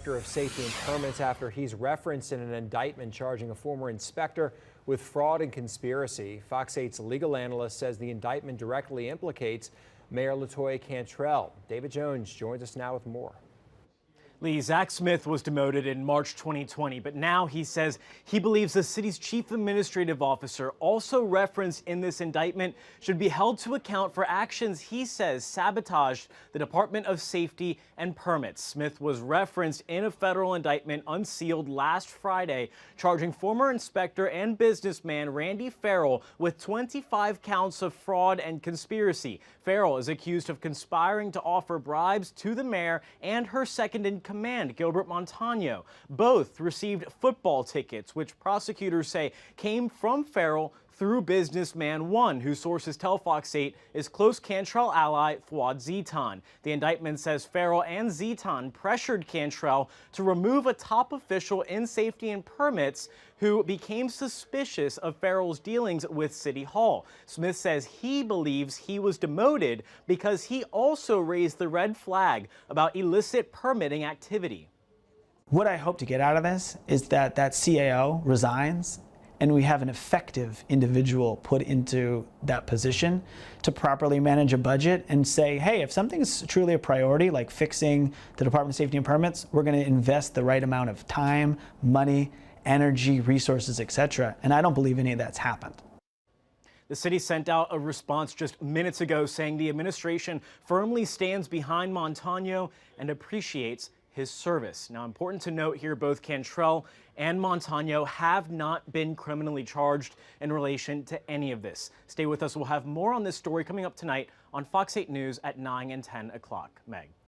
Director of Safety and Permits after he's referenced in an indictment charging a former inspector with fraud and conspiracy. Fox 8's legal analyst says the indictment directly implicates Mayor LaToya Cantrell. David Jones joins us now with more. Lee, Zach Smith was demoted in March 2020, but now he says he believes the city's chief administrative officer, also referenced in this indictment, should be held to account for actions he says sabotaged the Department of Safety and Permits. Smith was referenced in a federal indictment unsealed last Friday, charging former inspector and businessman Randy Farrell with 25 counts of fraud and conspiracy. Farrell is accused of conspiring to offer bribes to the mayor and her second in command, Gilbert Montano. Both received football tickets, which prosecutors say came from Farrell through businessman one, who sources tell Fox 8 is close Cantrell ally Fouad Zitan. The indictment says Farrell and Zitan pressured Cantrell to remove a top official in safety and permits who became suspicious of Farrell's dealings with City Hall. Smith says he believes he was demoted because he also raised the red flag about illicit permitting activity. What I hope to get out of this is that CAO resigns and we have an effective individual put into that position to properly manage a budget and say, hey, if something is truly a priority, like fixing the Department of Safety and Permits, we're going to invest the right amount of time, money, energy, resources, etc. And I don't believe any of that's happened. The city sent out a response just minutes ago saying the administration firmly stands behind Montano and appreciates his service. Now, important to note here, both Cantrell and Montano have not been criminally charged in relation to any of this. Stay with us. We'll have more on this story coming up tonight on Fox 8 News at 9 and 10 o'clock. Meg.